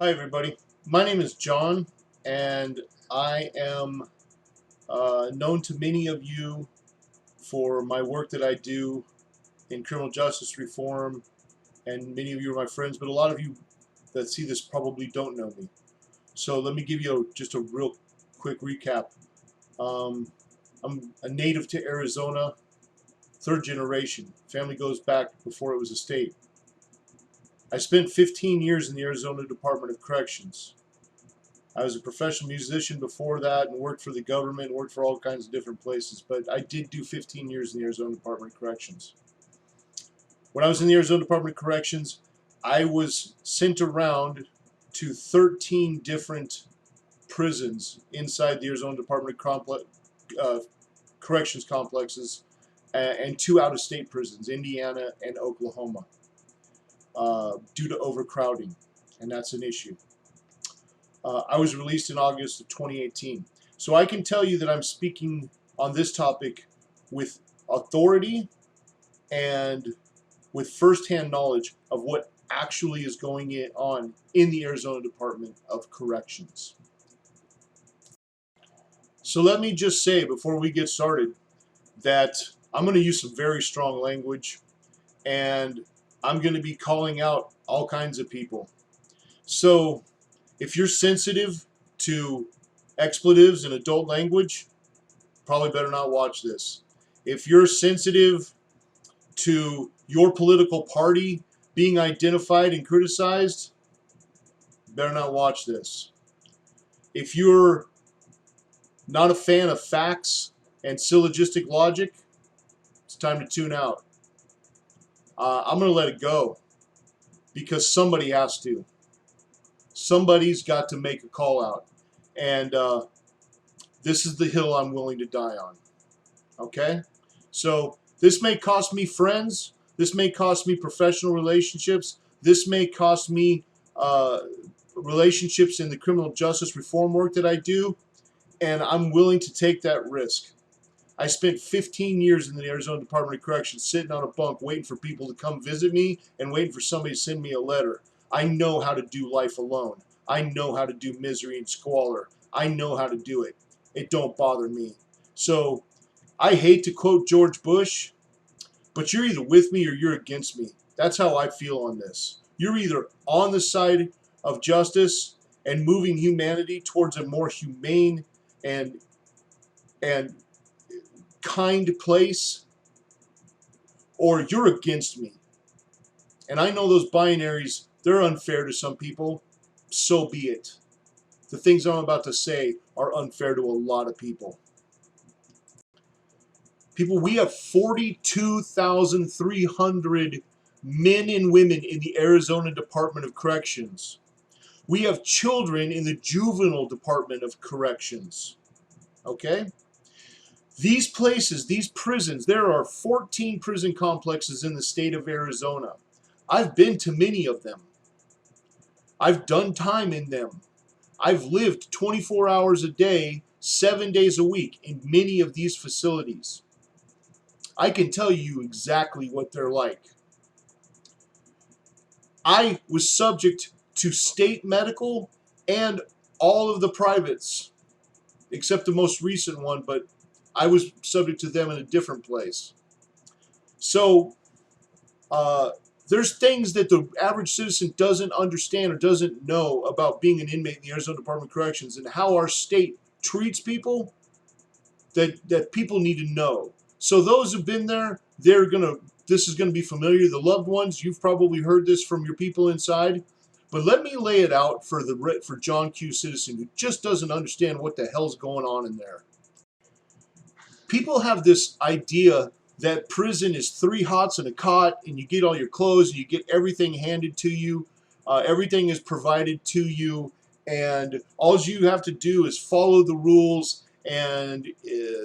Hi, everybody. My name is John, and I am known to many of you for my work that I do in criminal justice reform, and many of you are my friends, but a lot of you that see this probably don't know me. So let me give you just a real quick recap. Um, I'm a native to Arizona, third generation. Family goes back before it was a state. I spent 15 years in the Arizona Department of Corrections. I was a professional musician before that and worked for the government, worked for all kinds of different places, but I did do 15 years in the Arizona Department of Corrections. When I was in the Arizona Department of Corrections, I was sent around to 13 different prisons inside the Arizona Department of Corrections complexes and two out-of-state prisons, Indiana and Oklahoma, due to overcrowding, and that's an issue. I was released in August of 2018. So I can tell you that I'm speaking on this topic with authority and with firsthand knowledge of what actually is going on in the Arizona Department of Corrections. So let me just say before we get started that I'm going to use some very strong language, and I'm going to be calling out all kinds of people. So if you're sensitive to expletives and adult language, probably better not watch this. If you're sensitive to your political party being identified and criticized, better not watch this. If you're not a fan of facts and syllogistic logic, it's time to tune out. I'm going to let it go because somebody has to. Somebody's got to make a call out. And this is the hill I'm willing to die on. Okay? So this may cost me friends. This may cost me professional relationships. This may cost me relationships in the criminal justice reform work that I do. And I'm willing to take that risk. I spent 15 years in the Arizona Department of Corrections sitting on a bunk waiting for people to come visit me and waiting for somebody to send me a letter. I know how to do life alone. I know how to do misery and squalor. I know how to do it. It don't bother me. So I hate to quote George Bush, but you're either with me or you're against me. That's how I feel on this. You're either on the side of justice and moving humanity towards a more humane and and kind place, or you're against me. And I know those binaries, they're unfair to some people. So be it. The things I'm about to say are unfair to a lot of people. People, we have 42,300 men and women in the Arizona Department of Corrections. We have children in the Juvenile Department of Corrections. Okay? These places, these prisons, there are 14 prison complexes in the state of Arizona. I've been to many of them. I've done time in them. I've lived 24 hours a day, 7 days a week in many of these facilities. I can tell you exactly what they're like. I was subject to state medical and all of the privates, except the most recent one, but I was subject to them in a different place. So there's things that the average citizen doesn't understand or doesn't know about being an inmate in the Arizona Department of Corrections and how our state treats people that people need to know. So those who've been there, this is gonna be familiar. The loved ones, you've probably heard this from your people inside. But let me lay it out for John Q. Citizen who just doesn't understand what the hell's going on in there. People have this idea that prison is 3 hots and a cot, and you get all your clothes, and you get everything handed to you. Everything is provided to you, and all you have to do is follow the rules and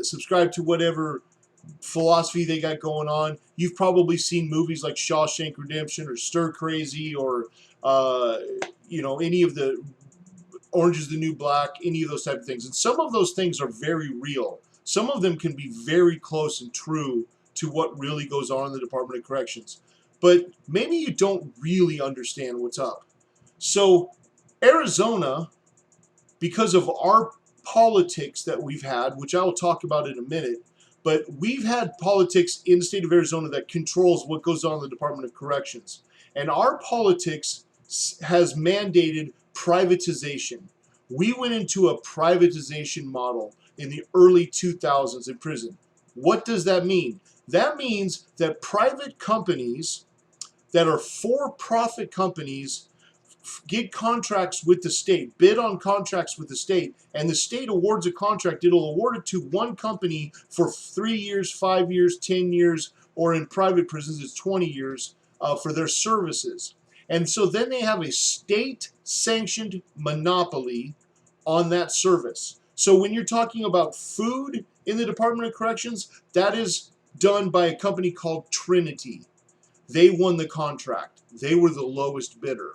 subscribe to whatever philosophy they got going on. You've probably seen movies like Shawshank Redemption or Stir Crazy or any of the Orange is the New Black, any of those type of things. And some of those things are very real. Some of them can be very close and true to what really goes on in the Department of Corrections. But maybe you don't really understand what's up. So Arizona, because of our politics that we've had, which I will talk about in a minute, but we've had politics in the state of Arizona that controls what goes on in the Department of Corrections. And our politics has mandated privatization. We went into a privatization model in the early 2000s in prison. What does that mean? That means that private companies that are for-profit companies get contracts with the state, bid on contracts with the state, and the state awards a contract. It'll award it to one company for 3 years, 5 years, 10 years, or in private prisons it's 20 years for their services. And so then they have a state-sanctioned monopoly on that service. So when you're talking about food in the Department of Corrections, that is done by a company called Trinity. They won the contract. They were the lowest bidder.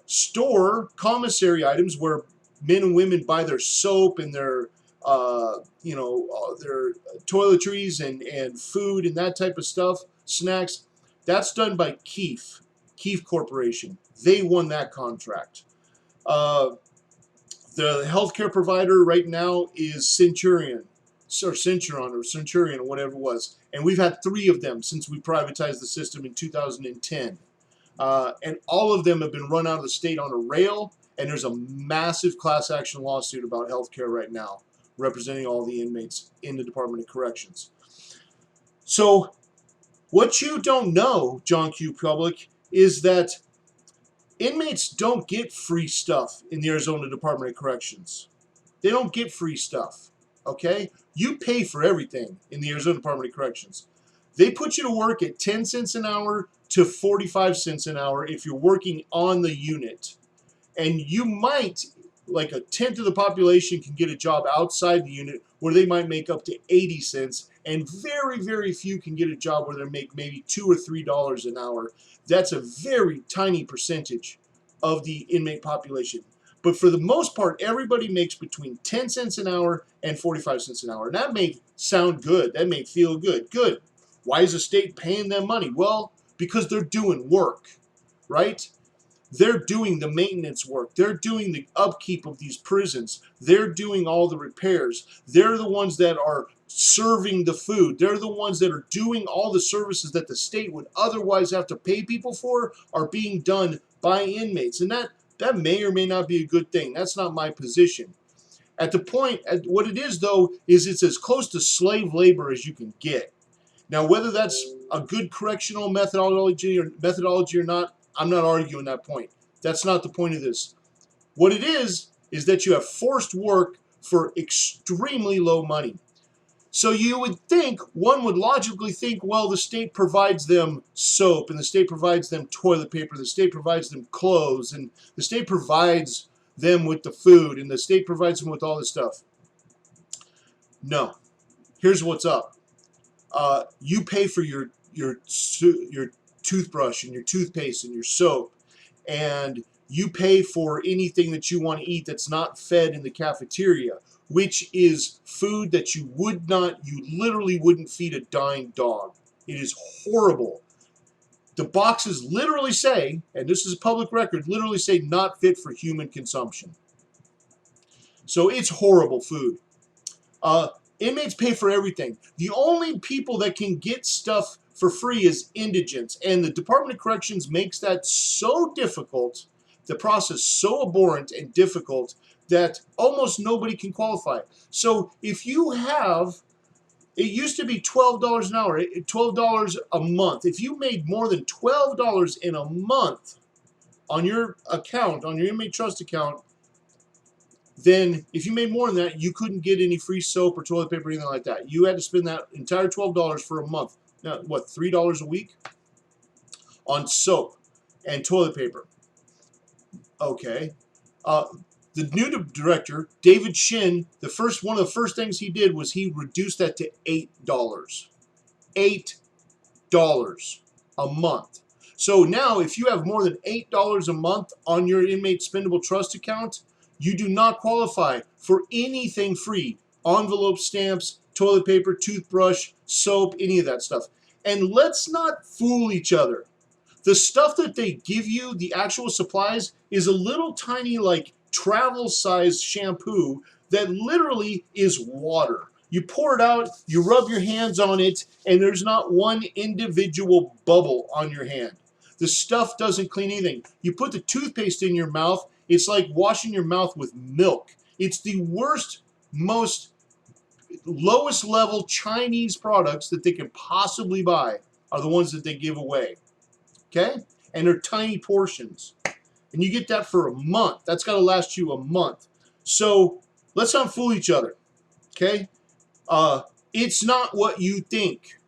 Store commissary items where men and women buy their soap and their their toiletries and food and that type of stuff, snacks. That's done by Keefe Corporation. They won that contract. The healthcare provider right now is Centurion, or Centurion, or whatever it was. And we've had 3 of them since we privatized the system in 2010. And all of them have been run out of the state on a rail, and there's a massive class action lawsuit about healthcare right now, representing all the inmates in the Department of Corrections. So what you don't know, John Q. Public, is that inmates don't get free stuff in the Arizona Department of Corrections. They don't get free stuff, okay? You pay for everything in the Arizona Department of Corrections. They put you to work at 10 cents an hour to 45 cents an hour if you're working on the unit. And you might, like a tenth of the population can get a job outside the unit where they might make up to 80 cents, and very, very few can get a job where they make maybe $2 or $3 an hour. That's a very tiny percentage of the inmate population. But for the most part, everybody makes between 10 cents an hour and 45 cents an hour. And that may sound good. That may feel good. Good. Why is the state paying them money? Well, because they're doing work, right? They're doing the maintenance work. They're doing the upkeep of these prisons. They're doing all the repairs. They're the ones that are serving the food. They're the ones that are doing all the services that the state would otherwise have to pay people for are being done by inmates. And that may or may not be a good thing. That's not my position. What it is, though, is it's as close to slave labor as you can get. Now, whether that's a good correctional methodology or not, I'm not arguing that point. That's not the point of this. What it is that you have forced work for extremely low money. So you would think, one would logically think, well, the state provides them soap, and the state provides them toilet paper, the state provides them clothes, and the state provides them with the food, and the state provides them with all this stuff. No. Here's what's up. You pay for your toothbrush and your toothpaste and your soap, and you pay for anything that you want to eat that's not fed in the cafeteria, which is food that you literally wouldn't feed a dying dog. It is horrible. The boxes literally say, and this is a public record, literally say not fit for human consumption. So it's horrible food. Inmates pay for everything. The only people that can get stuff for free is indigents, and the Department of Corrections makes that so difficult, the process so abhorrent and difficult, that almost nobody can qualify. So if you have, it used to be $12 an hour, $12 a month. If you made more than $12 in a month on your account, on your inmate trust account, then if you made more than that, you couldn't get any free soap or toilet paper or anything like that. You had to spend that entire $12 for a month. Now, what, $3 a week on soap and toilet paper? Okay. The new director, David Shin, one of the first things he did was he reduced that to $8. $8 a month. So now, if you have more than $8 a month on your inmate spendable trust account, you do not qualify for anything free. Envelope stamps, toilet paper, toothbrush, soap, any of that stuff. And let's not fool each other. The stuff that they give you, the actual supplies, is a little tiny like travel-sized shampoo that literally is water. You pour it out, you rub your hands on it, and there's not one individual bubble on your hand. The stuff doesn't clean anything. You put the toothpaste in your mouth, it's like washing your mouth with milk. It's the worst, most lowest level Chinese products that they can possibly buy are the ones that they give away. Okay? And they're tiny portions. And you get that for a month. That's got to last you a month. So let's not fool each other. Okay? It's not what you think.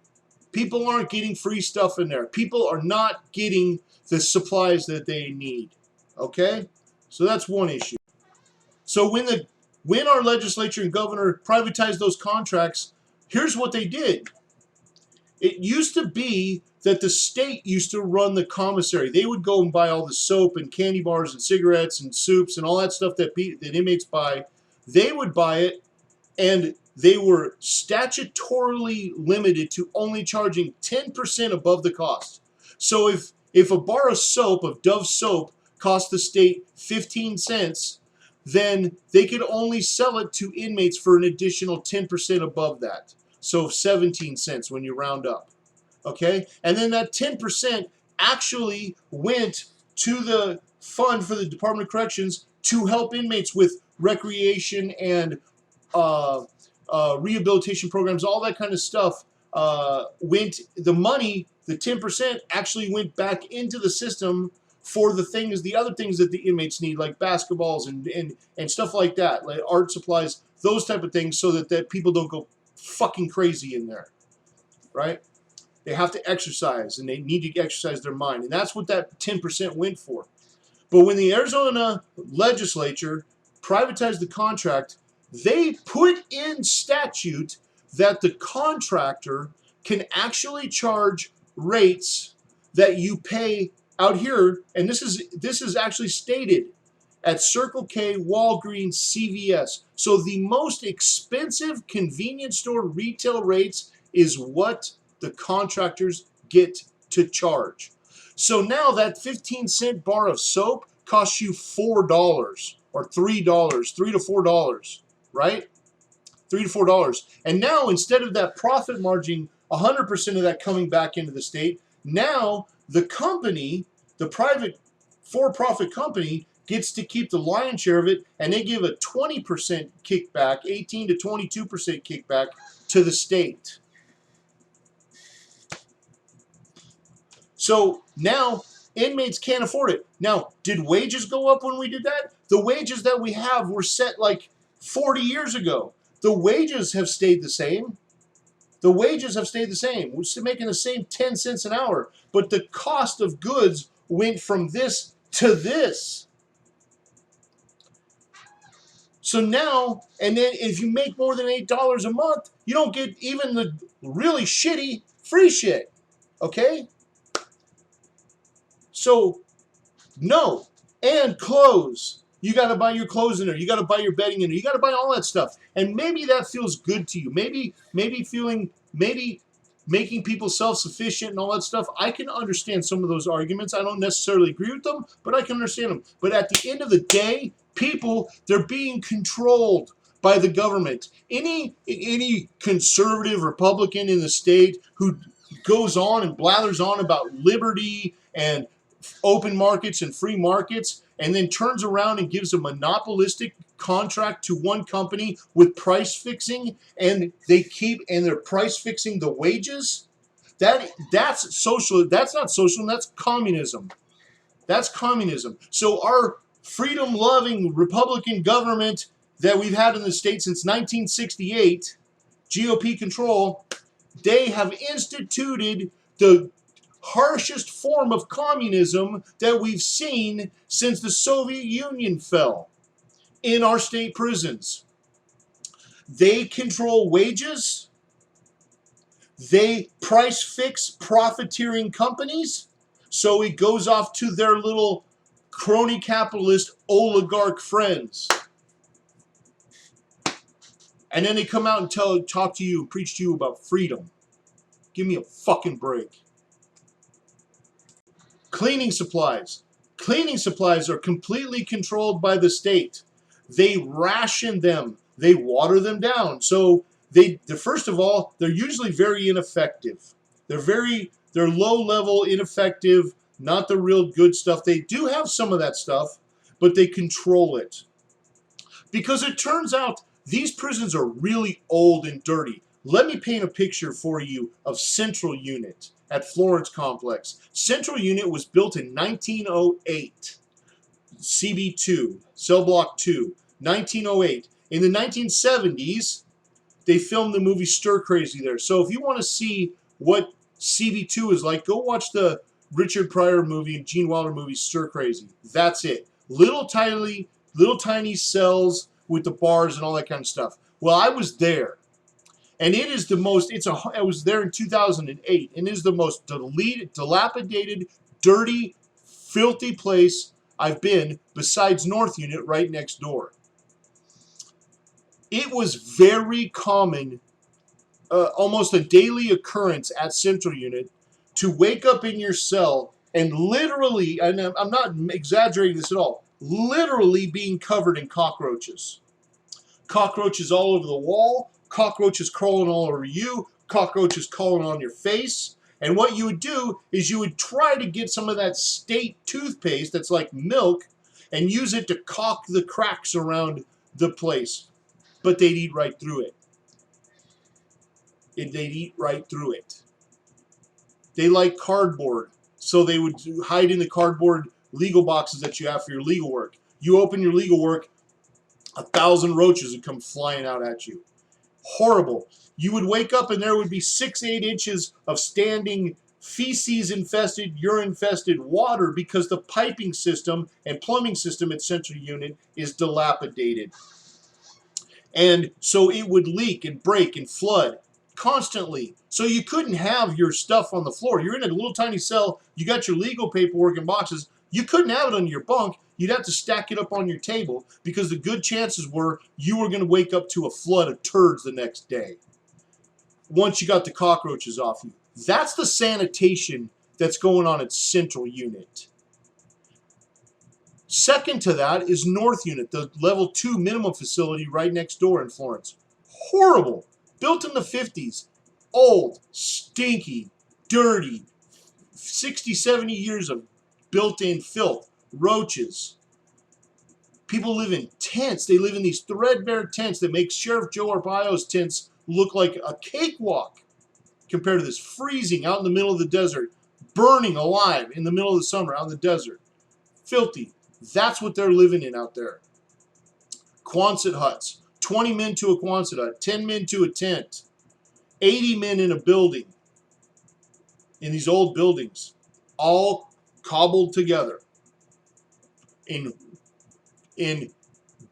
People aren't getting free stuff in there. People are not getting the supplies that they need. Okay? So that's one issue. So when our legislature and governor privatized those contracts, here's what they did. It used to be that the state used to run the commissary. They would go and buy all the soap and candy bars and cigarettes and soups and all that stuff that inmates buy. They would buy it, and they were statutorily limited to only charging 10% above the cost. So if a bar of soap, of Dove soap, cost the state 15 cents, then they could only sell it to inmates for an additional 10% above that. So 17 cents when you round up. Okay? And then that 10% actually went to the fund for the Department of Corrections to help inmates with recreation and rehabilitation programs, all that kind of stuff. The money, the 10%, actually went back into the system for the other things that the inmates need, like basketballs and stuff like that, like art supplies, those type of things, so that people don't go fucking crazy in there, right? They have to exercise, and they need to exercise their mind, and that's what that 10% went for. But when the Arizona legislature privatized the contract, they put in statute that the contractor can actually charge rates that you pay out here, and this is actually stated at Circle K, Walgreens, CVS. So the most expensive convenience store retail rates is what the contractors get to charge. So now that 15-cent bar of soap costs you $4 or $3, $3 to $4, right? $3 to $4. And now instead of that profit margin, 100% of that coming back into the state, now the company, the private for-profit company, gets to keep the lion's share of it, and they give a 20% kickback, 18 to 22% kickback to the state. So now inmates can't afford it. Now, did wages go up when we did that? The wages that we have were set like 40 years ago. The wages have stayed the same. The wages have stayed the same. We're still making the same 10 cents an hour, but the cost of goods went from this to this. So now, and then if you make more than $8 a month, you don't get even the really shitty free shit. Okay? So, no. And clothes. You got to buy your clothes in there. You got to buy your bedding in there. You got to buy all that stuff. And maybe that feels good to you. Maybe making people self-sufficient and all that stuff. I can understand some of those arguments. I don't necessarily agree with them, but I can understand them. But at the end of the day, people, they're being controlled by the government. Any conservative Republican in the state who goes on and blathers on about liberty and open markets and free markets, and then turns around and gives a monopolistic contract to one company with price fixing, and they're price fixing the wages. That's social. That's not social. That's communism. That's communism. So our freedom-loving Republican government that we've had in the state since 1968, GOP control, they have instituted the harshest form of communism that we've seen since the Soviet Union fell in our state prisons. They control wages. They price fix profiteering companies. So it goes off to their little crony capitalist oligarch friends. And then they come out and talk to you and preach to you about freedom. Give me a fucking break. Cleaning supplies. Cleaning supplies are completely controlled by the state. They ration them. They water them down. So first of all, they're usually very ineffective. They're low level, ineffective, not the real good stuff. They do have some of that stuff, but they control it. Because it turns out these prisons are really old and dirty. Let me paint a picture for you of Central Unit at Florence Complex. Central Unit was built in 1908. CB2, Cell Block 2, 1908. In the 1970s, they filmed the movie Stir Crazy there. So if you want to see what CB2 is like, go watch the Richard Pryor movie and Gene Wilder movie Stir Crazy. That's it. Little tiny cells with the bars and all that kind of stuff. Well, I was there. And it is the most, I was there in 2008, and it is the most dilapidated, dirty, filthy place I've been besides North Unit right next door. It was very common, almost a daily occurrence at Central Unit, to wake up in your cell and literally, and I'm not exaggerating this at all, literally being covered in cockroaches. Cockroaches all over the wall, cockroaches crawling all over you, cockroaches crawling on your face. And what you would do is you would try to get some of that state toothpaste that's like milk and use it to caulk the cracks around the place. But they'd eat right through it. They'd eat right through it. They like cardboard, so they would hide in the cardboard legal boxes that you have for your legal work. You open your legal work, 1,000 roaches would come flying out at you. Horrible. You would wake up and there would be 6-8 inches of standing feces-infested, urine-infested water because the piping system and plumbing system at Central Unit is dilapidated. And so it would leak and break and flood constantly. So you couldn't have your stuff on the floor. You're in a little tiny cell. You got your legal paperwork in boxes. You couldn't have it under your bunk. You'd have to stack it up on your table because the good chances were you were going to wake up to a flood of turds the next day once you got the cockroaches off you. That's the sanitation that's going on at Central Unit. Second to that is North Unit, the level 2 minimum facility right next door in Florence. Horrible. Built in the 50s. Old, stinky, dirty, 60, 70 years of built-in filth, roaches. People live in tents. They live in these threadbare tents that make Sheriff Joe Arpaio's tents look like a cakewalk compared to this freezing out in the middle of the desert, burning alive in the middle of the summer out in the desert. Filthy. That's what they're living in out there. Quonset huts. 20 men to a Quonset hut. 10 men to a tent. 80 men in a building. In these old buildings. All cobbled together. In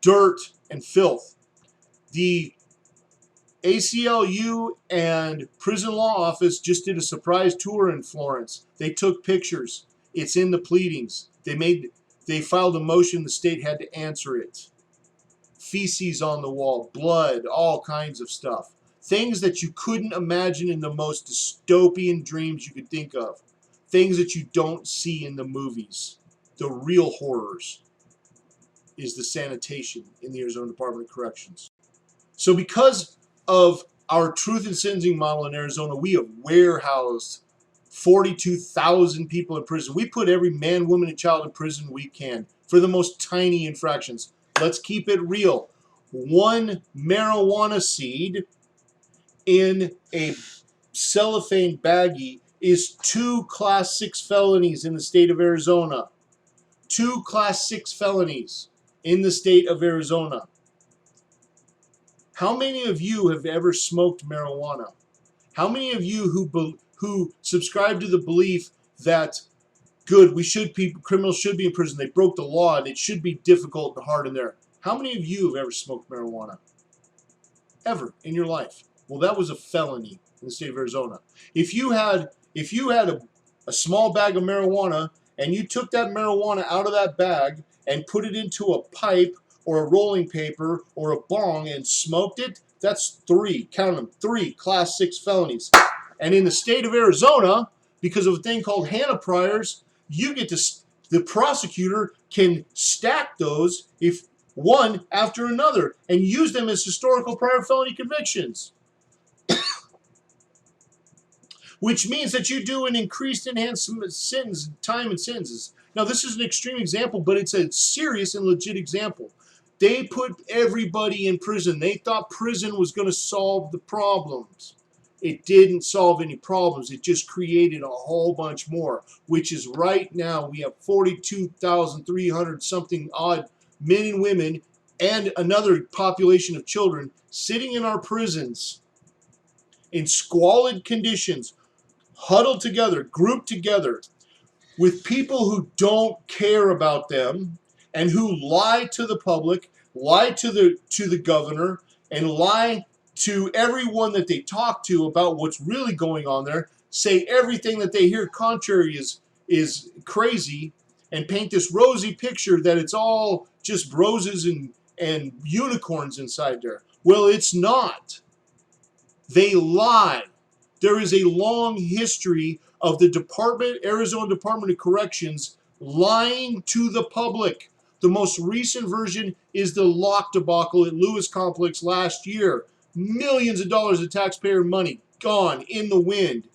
dirt and filth. The ACLU and Prison Law Office just did a surprise tour in Florence. They took pictures. It's in the pleadings. They filed a motion. The state had to answer it. Feces on the wall, blood, all kinds of stuff. Things that you couldn't imagine in the most dystopian dreams you could think of. Things that you don't see in the movies. The real horrors is the sanitation in the Arizona Department of Corrections. So because of our truth in sentencing model in Arizona, we have warehoused 42,000 people in prison. We put every man, woman, and child in prison we can for the most tiny infractions. Let's keep it real. One marijuana seed in a cellophane baggie is 2 Class 6 felonies in the state of Arizona. 2 Class 6 felonies in the state of Arizona. How many of you have ever smoked marijuana? How many of you who subscribe to the belief that criminals should be in prison, they broke the law, and it should be difficult and hard in there? How many of you have ever smoked marijuana? Ever in your life? Well, that was a felony in the state of Arizona. If you had a small bag of marijuana and you took that marijuana out of that bag and put it into a pipe or a rolling paper or a bong and smoked it, that's 3, count them, 3 Class 6 felonies. And in the state of Arizona, because of a thing called Hannah priors, You get to, the prosecutor can stack those if one after another and use them as historical prior felony convictions, which means that you do an increased enhanced sentence, time and sentences. Now, this is an extreme example, but it's a serious and legit example. They put everybody in prison. They thought prison was going to solve the problems. It didn't solve any problems. It just created a whole bunch more, which is right now we have 42,300 something odd men and women and another population of children sitting in our prisons in squalid conditions, huddled together, grouped together, with people who don't care about them and who lie to the public, lie to the governor, and lie to everyone that they talk to about what's really going on there, say everything that they hear contrary is crazy, and paint this rosy picture that it's all just roses and unicorns inside there. Well, it's not. They lie. There is a long history of the Arizona Department of Corrections lying to the public. The most recent version is the lock debacle at Lewis Complex last year. Millions of dollars of taxpayer money gone in the wind.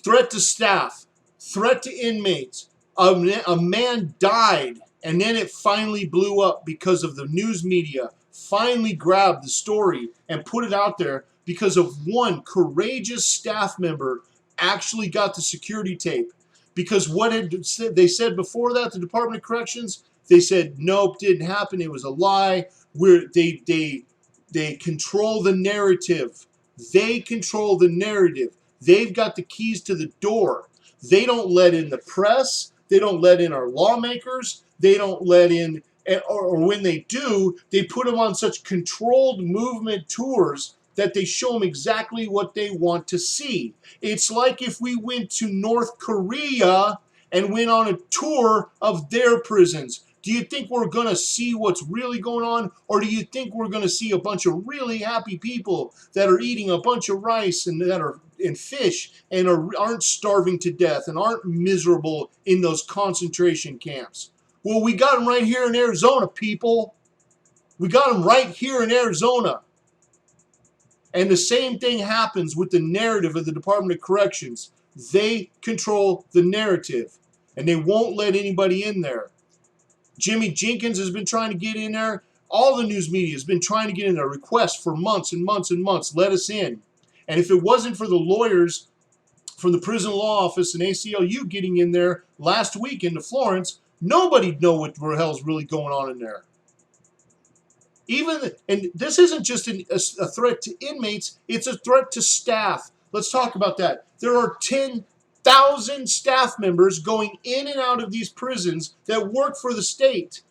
Threat to staff, threat to inmates. A man died, and then it finally blew up because of the news media finally grabbed the story and put it out there because of one courageous staff member actually got the security tape. Because what they said before that, the Department of Corrections, they said, nope, didn't happen. It was a lie. They control the narrative. They control the narrative. They've got the keys to the door. They don't let in the press. They don't let in our lawmakers. They don't let in, or when they do, they put them on such controlled movement tours that they show them exactly what they want to see. It's like if we went to North Korea and went on a tour of their prisons. Do you think we're going to see what's really going on? Or do you think we're going to see a bunch of really happy people that are eating a bunch of rice and fish and aren't starving to death and aren't miserable in those concentration camps? Well, we got them right here in Arizona, people. We got them right here in Arizona. And the same thing happens with the narrative of the Department of Corrections. They control the narrative, and they won't let anybody in there. Jimmy Jenkins has been trying to get in there. All the news media has been trying to get in there. Requests for months and months and months. Let us in. And if it wasn't for the lawyers from the prison law office and ACLU getting in there last week into Florence, nobody'd know what the hell's really going on in there. And this isn't just a threat to inmates, it's a threat to staff. Let's talk about that. There are 10,000 staff members going in and out of these prisons that work for the state.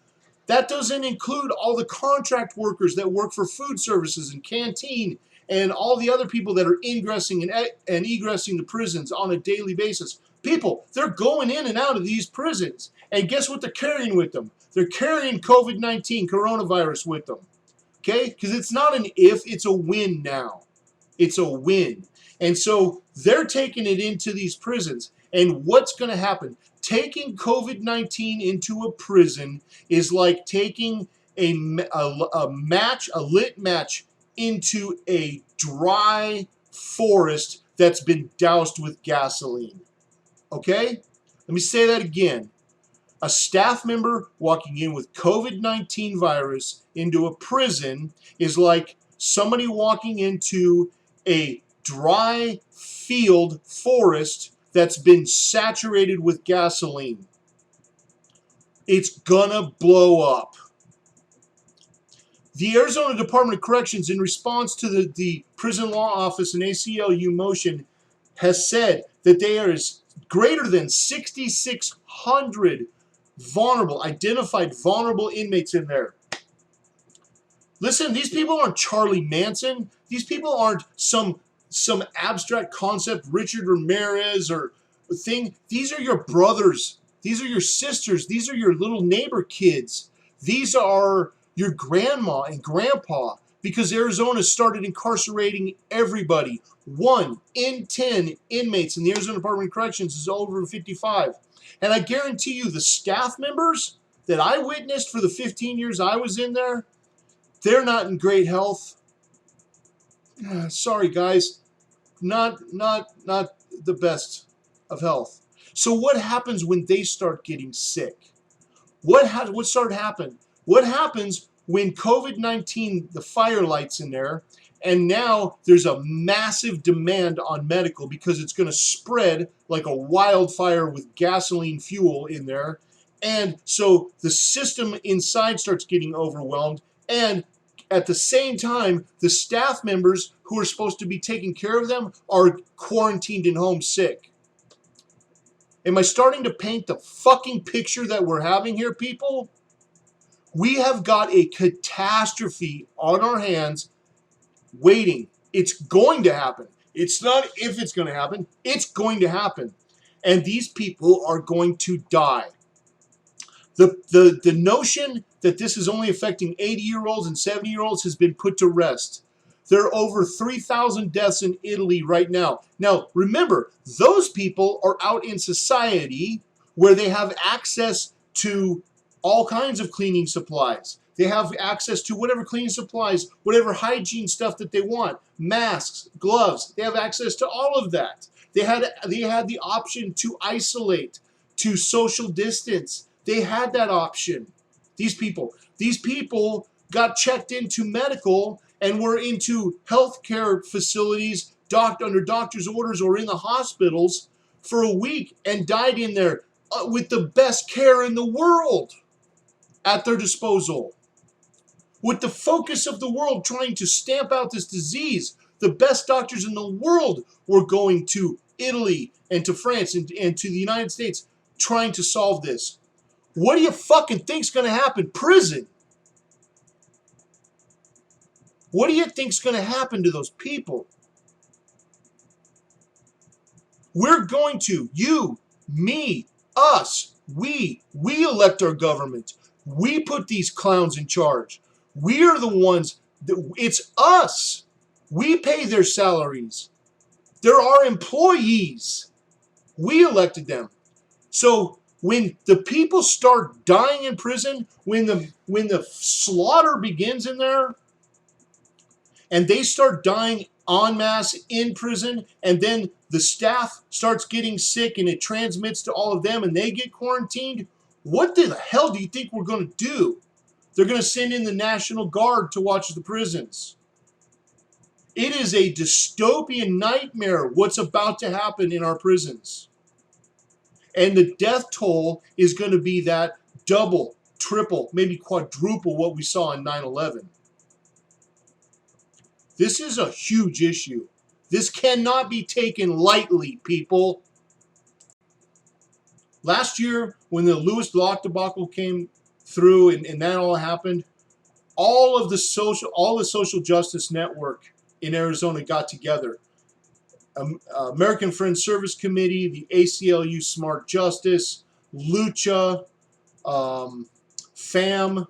That doesn't include all the contract workers that work for food services and canteen and all the other people that are ingressing and egressing the prisons on a daily basis. People, they're going in and out of these prisons. And guess what they're carrying with them? They're carrying COVID-19, coronavirus with them. Okay? Because it's not an if, it's a win now. It's a win. And so they're taking it into these prisons. And what's going to happen? Taking COVID-19 into a prison is like taking a lit match into a dry forest that's been doused with gasoline. Okay? Let me say that again. A staff member walking in with COVID-19 virus into a prison is like somebody walking into a dry field forest that's been saturated with gasoline. It's gonna blow up. The Arizona Department of Corrections, in response to the Prison Law Office and ACLU motion, has said that there is greater than 6,600 identified vulnerable inmates in there. Listen, these people aren't Charlie Manson. These people aren't some abstract concept, Richard Ramirez or thing. These are your brothers. These are your sisters. These are your little neighbor kids. These are your grandma and grandpa. because Arizona started incarcerating everybody. 1 in 10 inmates in the Arizona Department of Corrections is over 55. And I guarantee you the staff members that I witnessed for the 15 years I was in there, they're not in great health. Sorry, guys. Not the best of health. So what happens when they start getting sick? What started happening? What happens when COVID-19, the fire lights in there, and now there's a massive demand on medical because it's going to spread like a wildfire with gasoline fuel in there. And so the system inside starts getting overwhelmed, and at the same time, the staff members who are supposed to be taking care of them are quarantined and home sick. Am I starting to paint the fucking picture that we're having here, people? We have got a catastrophe on our hands waiting. It's going to happen. It's not if it's going to happen. It's going to happen. And these people are going to die. The notion that this is only affecting 80-year-olds and 70-year-olds has been put to rest. There are over 3,000 deaths in Italy right now. Now, remember, those people are out in society where they have access to all kinds of cleaning supplies. They have access to whatever cleaning supplies, whatever hygiene stuff that they want, masks, gloves. They have access to all of that. They had the option to isolate, to social distance. They had that option. These people got checked into medical and were into healthcare facilities, under doctor's orders or in the hospitals for a week and died in there with the best care in the world at their disposal. With the focus of the world trying to stamp out this disease, the best doctors in the world were going to Italy and to France and to the United States trying to solve this. What do you fucking think's going to happen? Prison. What do you think's going to happen to those people? We're going to, you, me, us, we elect our government. We put these clowns in charge. We are the ones, it's us. We pay their salaries. They're our employees. We elected them. So when the people start dying in prison, when the slaughter begins in there, and they start dying en masse in prison, and then the staff starts getting sick and it transmits to all of them and they get quarantined, what the hell do you think we're going to do? They're going to send in the National Guard to watch the prisons. It is a dystopian nightmare what's about to happen in our prisons. And the death toll is going to be that double, triple, maybe quadruple what we saw in 9/11. This is a huge issue. This cannot be taken lightly, people. Last year, when the Lewis Block debacle came through and that all happened, all the social justice network in Arizona got together. American Friends Service Committee, the ACLU Smart Justice, Lucha, FAM,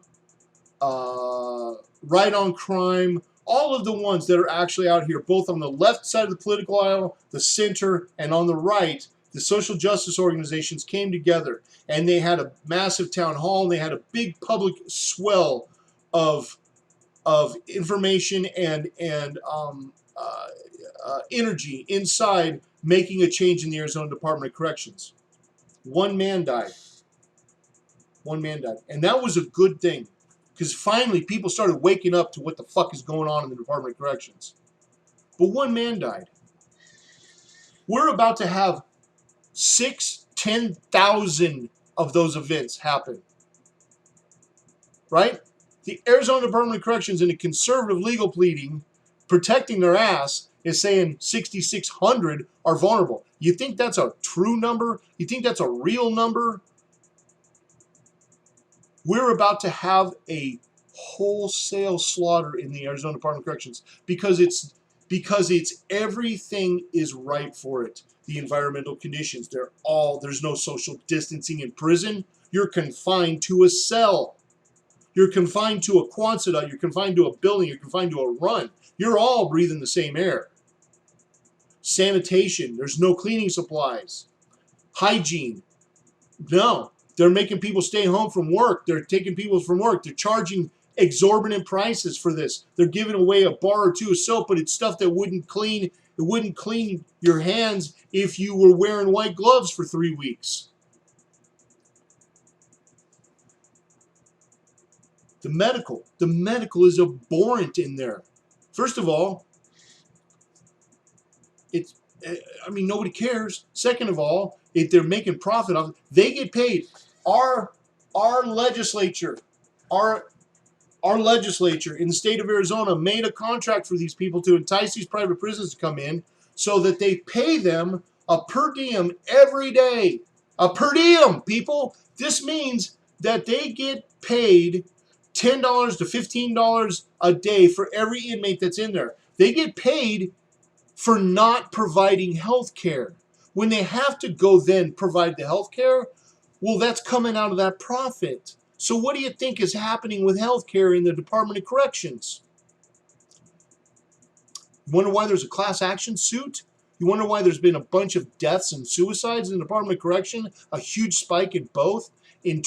Right on Crime, all of the ones that are actually out here, both on the left side of the political aisle, the center, and on the right, the social justice organizations came together and they had a massive town hall and they had a big public swell of information and energy inside making a change in the Arizona Department of Corrections. One man died. One man died. And that was a good thing. Because finally people started waking up to what the fuck is going on in the Department of Corrections. But one man died. We're about to have 10,000 of those events happen. Right? The Arizona Department of Corrections in a conservative legal pleading, protecting their ass, is saying 6,600 are vulnerable. You think that's a true number? You think that's a real number? We're about to have a wholesale slaughter in the Arizona Department of Corrections because it's everything is right for it. The environmental conditions, there's no social distancing in prison. You're confined to a cell. You're confined to a Quonset, you're confined to a building, you're confined to a run. You're all breathing the same air. Sanitation, there's no cleaning supplies. Hygiene, no. They're making people stay home from work. They're taking people from work. They're charging exorbitant prices for this. They're giving away a bar or two of soap, but it's stuff that wouldn't clean. It wouldn't clean your hands if you were wearing white gloves for 3 weeks. The medical is abhorrent in there. First of all, nobody cares. Second of all, if they're making profit off it, they get paid. Our legislature, our legislature in the state of Arizona made a contract for these people to entice these private prisons to come in so that they pay them a per diem every day. A per diem, people. This means that they get paid $10 to $15 a day for every inmate that's in there. They get paid for not providing health care. When they have to go then provide the health care, well, that's coming out of that profit. So what do you think is happening with health care in the Department of Corrections? You wonder why there's a class action suit? You wonder why there's been a bunch of deaths and suicides in the Department of Correction? A huge spike in both, in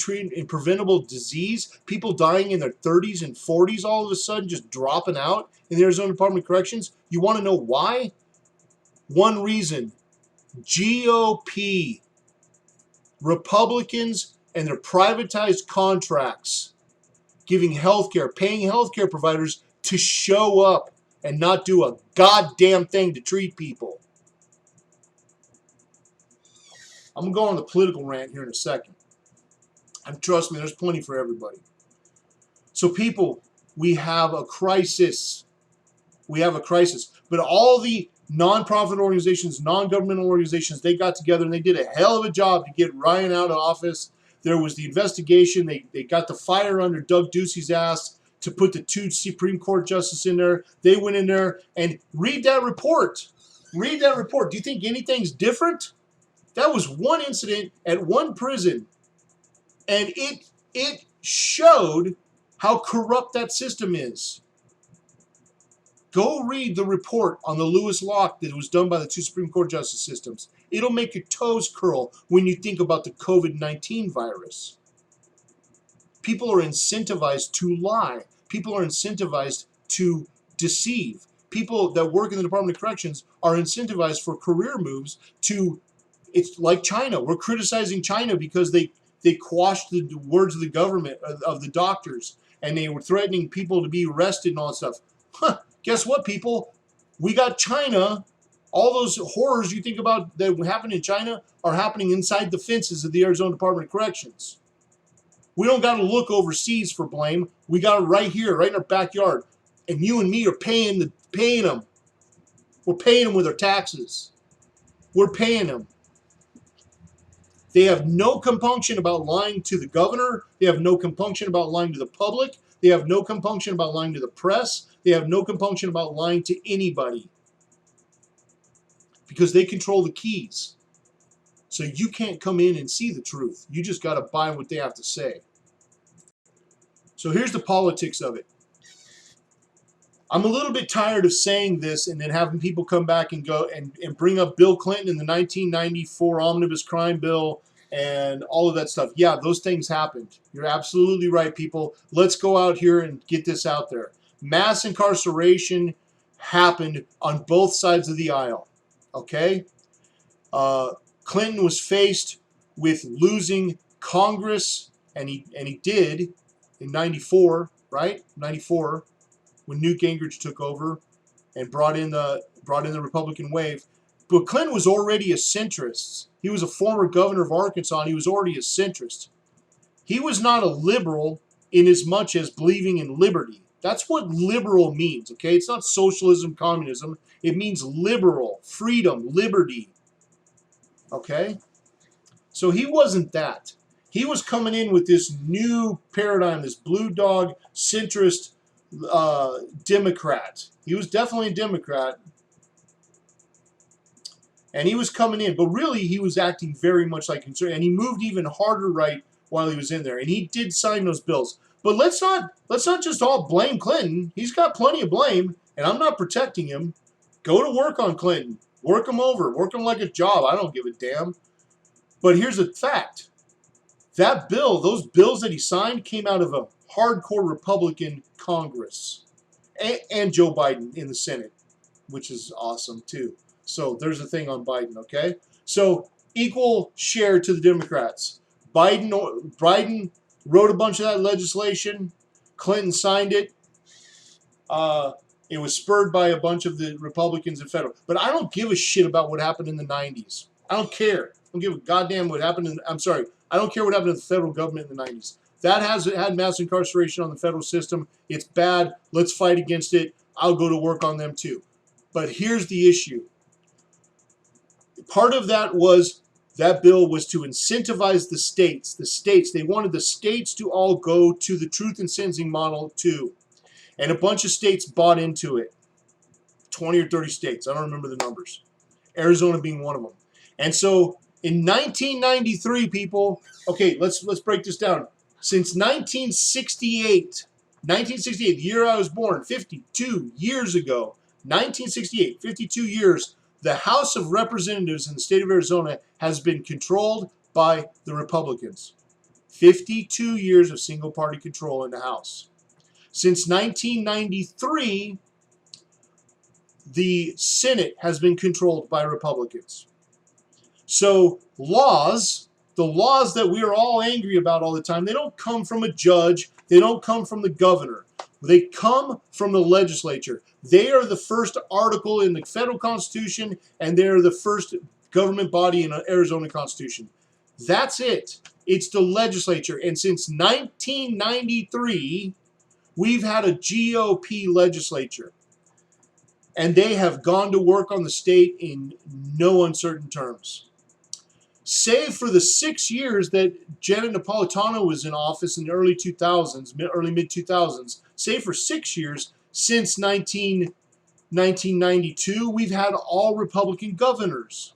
preventable disease, people dying in their 30s and 40s all of a sudden just dropping out in the Arizona Department of Corrections. You want to know why? One reason: GOP, Republicans, and their privatized contracts, giving health care, paying healthcare providers to show up and not do a goddamn thing to treat people. I'm going to go on the political rant here in a second. And trust me, there's plenty for everybody. So people, we have a crisis. We have a crisis. But all the nonprofit organizations, non-governmental organizations, they got together and they did a hell of a job to get Ryan out of office. There was the investigation. They got the fire under Doug Ducey's ass to put the 2 Supreme Court justices in there. They went in there and read that report. Read that report. Do you think anything's different? That was one incident at one prison, and it showed how corrupt that system is. Go read the report on the Lewis Lock that was done by the 2 Supreme Court justice systems. It'll make your toes curl when you think about the COVID-19 virus. People are incentivized to lie. People are incentivized to deceive. People that work in the Department of Corrections are incentivized for career moves to, it's like China. We're criticizing China because they quashed the words of the government, of the doctors, and they were threatening people to be arrested and all that stuff. Huh. Guess what, people? We got China. All those horrors you think about that happen in China are happening inside the fences of the Arizona Department of Corrections. We don't got to look overseas for blame. We got it right here, right in our backyard. And you and me are paying them. We're paying them with our taxes. We're paying them. They have no compunction about lying to the governor. They have no compunction about lying to the public. They have no compunction about lying to the press. They have no compunction about lying to anybody. Because they control the keys. So you can't come in and see the truth. You just got to buy what they have to say. So here's the politics of it. I'm a little bit tired of saying this and then having people come back and go and bring up Bill Clinton in the 1994 omnibus crime bill and all of that stuff. Yeah, those things happened. You're absolutely right, people. Let's go out here and get this out there. Mass incarceration happened on both sides of the aisle. Okay? Clinton was faced with losing Congress, and he did in 94, right? 94. When Newt Gingrich took over and brought in the Republican wave. But Clinton was already a centrist. He was a former governor of Arkansas, and he was already a centrist. He was not a liberal in as much as believing in liberty. That's what liberal means, okay? It's not socialism, communism. It means liberal, freedom, liberty, okay? So he wasn't that. He was coming in with this new paradigm, this blue dog centrist Democrat. He was definitely a Democrat, and he was coming in, but really he was acting very much like conservative, and he moved even harder right while he was in there, and he did sign those bills. But let's not just all blame Clinton. He's got plenty of blame, and I'm not protecting him. Go to work on Clinton. Work him over. Work him like a job. I don't give a damn. But here's a fact. That bill, those bills that he signed, came out of a hardcore Republican Congress. And Joe Biden in the Senate, which is awesome too. So there's a thing on Biden, okay? So equal share to the Democrats. Biden wrote a bunch of that legislation. Clinton signed it. It was spurred by a bunch of the Republicans in federal. But I don't give a shit about what happened in the 90s. I don't care. I don't give a goddamn what happened in, I'm sorry, I don't care what happened in the federal government in the 90s. That has had mass incarceration on the federal system. It's bad. Let's fight against it. I'll go to work on them too. But here's the issue. Part of that bill was to incentivize the states. They wanted the states to all go to the truth in sentencing model too. And a bunch of states bought into it. 20 or 30 states. I don't remember the numbers. Arizona being one of them. And so in 1993, people, okay, let's break this down. Since 1968, the year I was born, 52 years ago, 1968, 52 years, the House of Representatives in the state of Arizona has been controlled by the Republicans. 52 years of single-party control in the House. Since 1993, the Senate has been controlled by Republicans. So the laws that we are all angry about all the time, they don't come from a judge. They don't come from the governor. They come from the legislature. They are the first article in the federal Constitution, and they are the first government body in the Arizona Constitution. That's it. It's the legislature. And since 1993, we've had a GOP legislature. And they have gone to work on the state in no uncertain terms. Save for the 6 years that Janet Napolitano was in office in the early 2000s, early mid-2000s, save for 6 years, since 1992, we've had all Republican governors.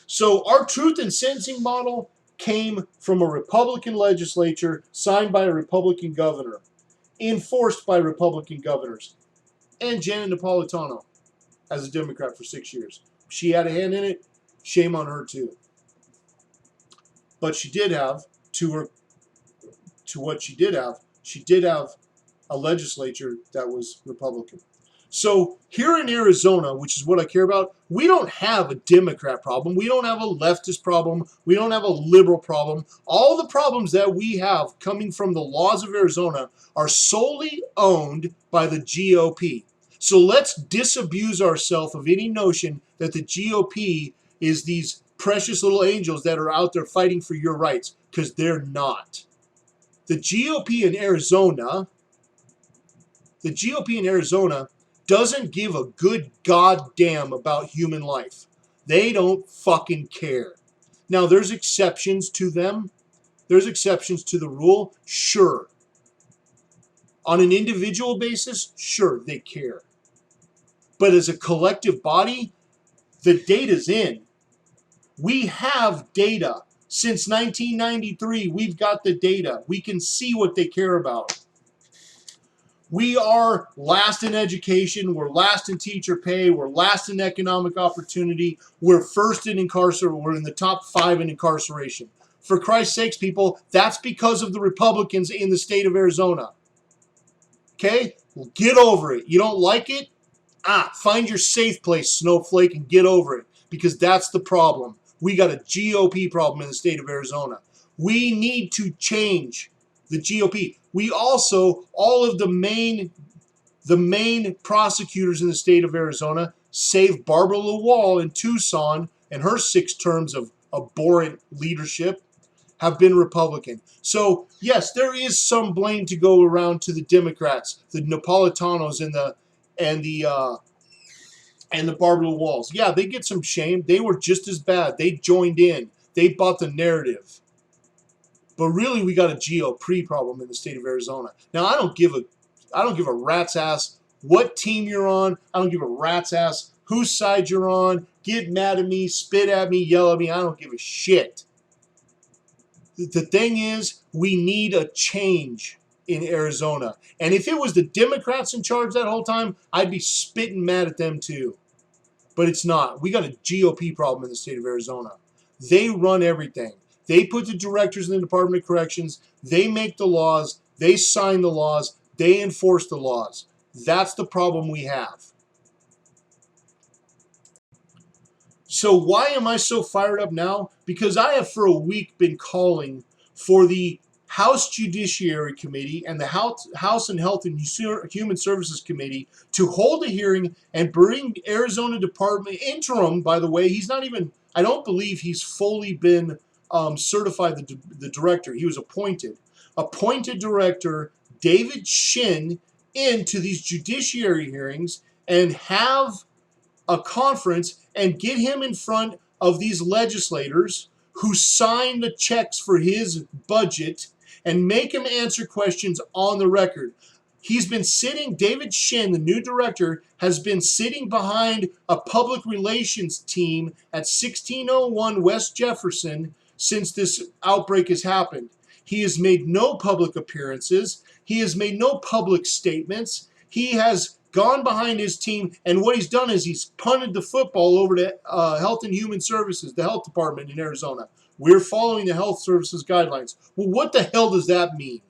So our truth in sentencing model came from a Republican legislature, signed by a Republican governor, enforced by Republican governors, and Janet Napolitano as a Democrat for 6 years. She had a hand in it. Shame on her too. But she did have, she did have a legislature that was Republican. So here in Arizona, which is what I care about, we don't have a Democrat problem. We don't have a leftist problem. We don't have a liberal problem. All the problems that we have coming from the laws of Arizona are solely owned by the GOP. So let's disabuse ourselves of any notion that the GOP is these precious little angels that are out there fighting for your rights, because they're not. The GOP in Arizona doesn't give a good goddamn about human life. They don't fucking care. Now, there's exceptions to them. There's exceptions to the rule. Sure. On an individual basis, sure, they care. But as a collective body, the data's in. We have data. Since 1993, we've got the data. We can see what they care about. We are last in education. We're last in teacher pay. We're last in economic opportunity. We're first in incarceration. We're in the top 5 in incarceration. For Christ's sakes, people, that's because of the Republicans in the state of Arizona. Okay? Well, get over it. You don't like it? Find your safe place, snowflake, and get over it. Because that's the problem. We got a GOP problem in the state of Arizona. We need to change the GOP. We also, all of the main prosecutors in the state of Arizona, save Barbara LaWall in Tucson and her 6 terms of abhorrent leadership, have been Republican. So, yes, there is some blame to go around to the Democrats, the Napolitanos and the Barbara LaWalls. Yeah, they get some shame. They were just as bad. They joined in. They bought the narrative. But really, we got a GOP problem in the state of Arizona. Now, I don't give a rat's ass what team you're on. I don't give a rat's ass whose side you're on. Get mad at me, spit at me, yell at me. I don't give a shit. The thing is, we need a change in Arizona. And if it was the Democrats in charge that whole time, I'd be spitting mad at them too. But it's not. We got a GOP problem in the state of Arizona. They run everything. They put the directors in the Department of Corrections. They make the laws. They sign the laws. They enforce the laws. That's the problem we have. So why am I so fired up now? Because I have for a week been calling for the House Judiciary Committee and the House and Health and Human Services Committee to hold a hearing and bring Arizona Department interim. By the way, he's not even, I don't believe he's fully been certified the director. He was appointed director David Shin into these judiciary hearings and have a conference and get him in front of these legislators who sign the checks for his budget and make him answer questions on the record. He's been sitting, David Shin, the new director, has been sitting behind a public relations team at 1601 West Jefferson since this outbreak has happened. He has made no public appearances. He has made no public statements. He has gone behind his team, and what he's done is he's punted the football over to Health and Human Services, the health department in Arizona. We're following the health services guidelines. Well, what the hell does that mean?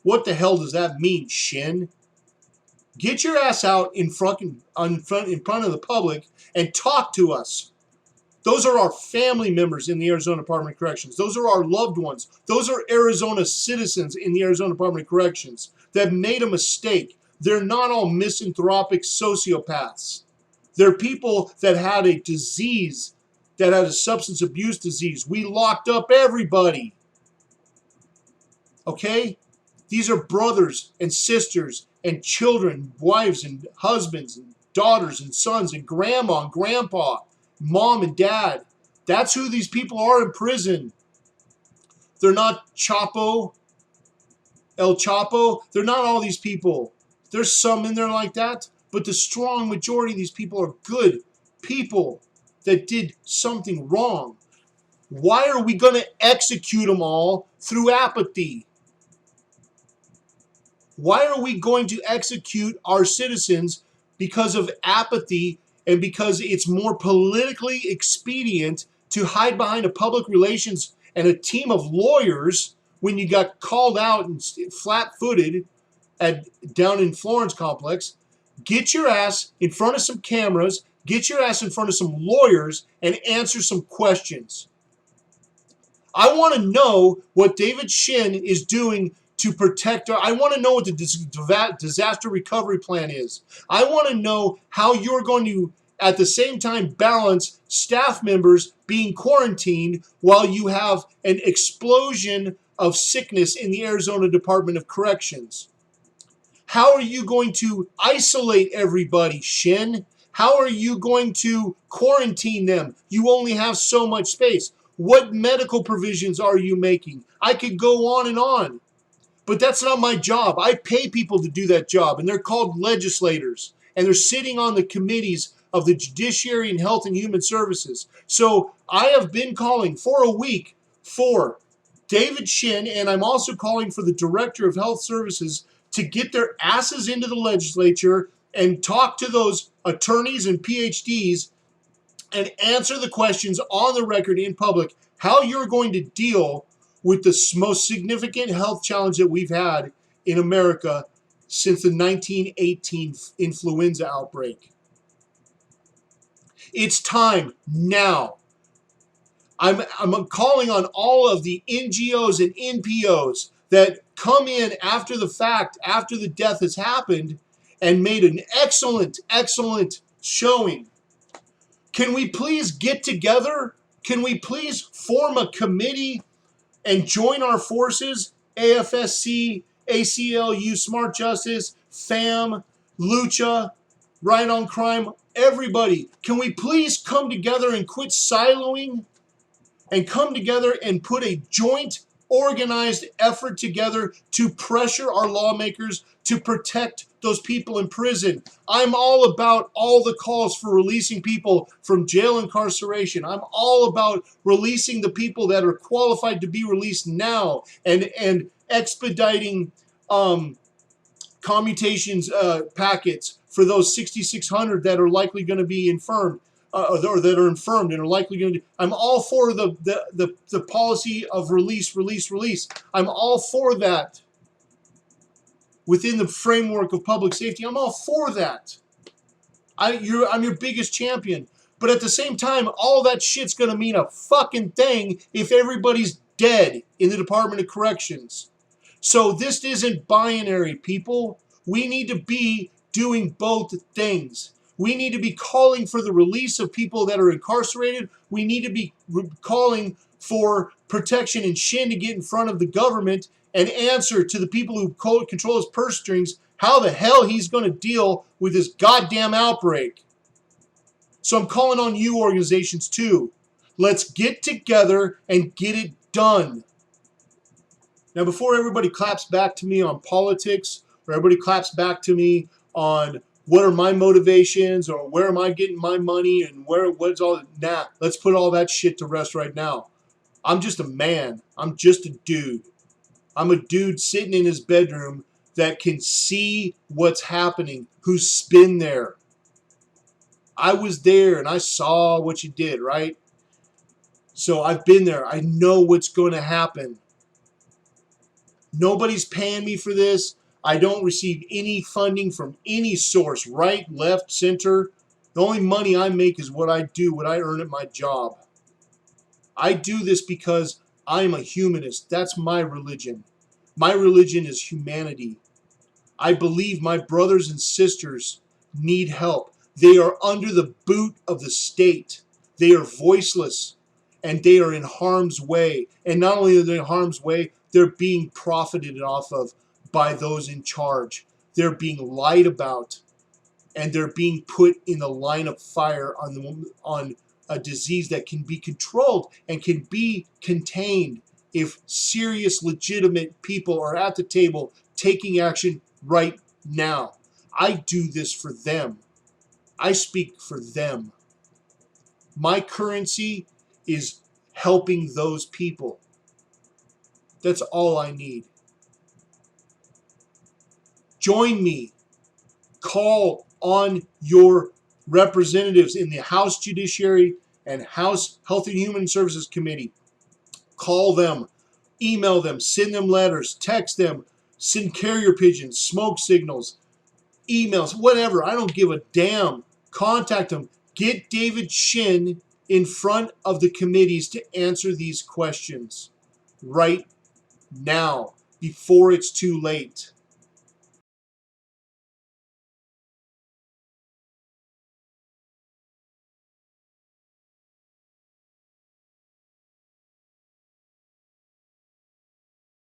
What the hell does that mean, Shin? Get your ass out in front of the public and talk to us. Those are our family members in the Arizona Department of Corrections. Those are our loved ones. Those are Arizona citizens in the Arizona Department of Corrections that made a mistake. They're not all misanthropic sociopaths. They're people that had a disease, that had a substance abuse disease. We locked up everybody. Okay? These are brothers and sisters and children, wives and husbands and daughters and sons and grandma and grandpa, mom and dad. That's who these people are in prison. They're not El Chapo. They're not all these people. There's some in there like that, but the strong majority of these people are good people that did something wrong. Why are we going to execute them all through apathy? Why are we going to execute our citizens because of apathy and because it's more politically expedient to hide behind a public relations and a team of lawyers when you got called out and flat-footed down in Florence Complex? Get your ass in front of some cameras, get your ass in front of some lawyers, and answer some questions. I want to know what David Shin is doing to protect I want to know what the disaster recovery plan is. I want to know how you're going to, at the same time, balance staff members being quarantined while you have an explosion of sickness in the Arizona Department of Corrections. How are you going to isolate everybody, Shin? How are you going to quarantine them? You only have so much space. What medical provisions are you making? I could go on and on. But that's not my job. I pay people to do that job, and they're called legislators. And they're sitting on the committees of the Judiciary and Health and Human Services. So I have been calling for a week for David Shin, and I'm also calling for the Director of Health Services to get their asses into the legislature and talk to those attorneys and PhDs and answer the questions on the record in public, how you're going to deal with the most significant health challenge that we've had in America since the 1918 influenza outbreak. It's time now. I'm calling on all of the NGOs and NPOs that come in after the fact, after the death has happened, and made an excellent showing. Can we please get together? Can we please form a committee and join our forces? AFSC, ACLU, Smart Justice, FAM, Lucha, Right on Crime, everybody. Can we please come together and quit siloing and come together and put a joint organized effort together to pressure our lawmakers to protect those people in prison. I'm all about all the calls for releasing people from jail incarceration. I'm all about releasing the people that are qualified to be released now, and expediting commutations packets for those 6,600 that are likely going to be infirmed, or that are infirmed and are likely going to. I'm all for the policy of release. I'm all for that within the framework of public safety. I'm all for that. I'm your biggest champion. But at the same time, all that shit's going to mean a fucking thing if everybody's dead in the Department of Corrections. So this isn't binary, people. We need to be doing both things. We need to be calling for the release of people that are incarcerated. We need to be calling for protection and shin to get in front of the government and answer to the people who control his purse strings how the hell he's going to deal with this goddamn outbreak. So I'm calling on you organizations too. Let's get together and get it done. Now, before everybody claps back to me on politics, or everybody claps back to me on what are my motivations, or where am I getting my money, and what's all, nah, let's put all that shit to rest right now. I'm just a man. I'm just a dude. I'm a dude sitting in his bedroom that can see what's happening, who's been there. I was there and I saw what you did, right? So I've been there. I know what's going to happen. Nobody's paying me for this. I don't receive any funding from any source, right, left, center. The only money I make is what I do, what I earn at my job. I do this because I'm a humanist. That's my religion. My religion is humanity. I believe my brothers and sisters need help. They are under the boot of the state. They are voiceless, and they are in harm's way. And not only are they in harm's way, they're being profited off of by those in charge. They're being lied about, and they're being put in the line of fire on a disease that can be controlled and can be contained if serious, legitimate people are at the table taking action right now. I do this for them. I speak for them. My currency is helping those people. That's all I need. Join me. Call on your representatives in the House Judiciary and House Health and Human Services Committee. Call them, email them, send them letters, text them, send carrier pigeons, smoke signals, emails, whatever. I don't give a damn. Contact them. Get David Shin in front of the committees to answer these questions right now, before it's too late.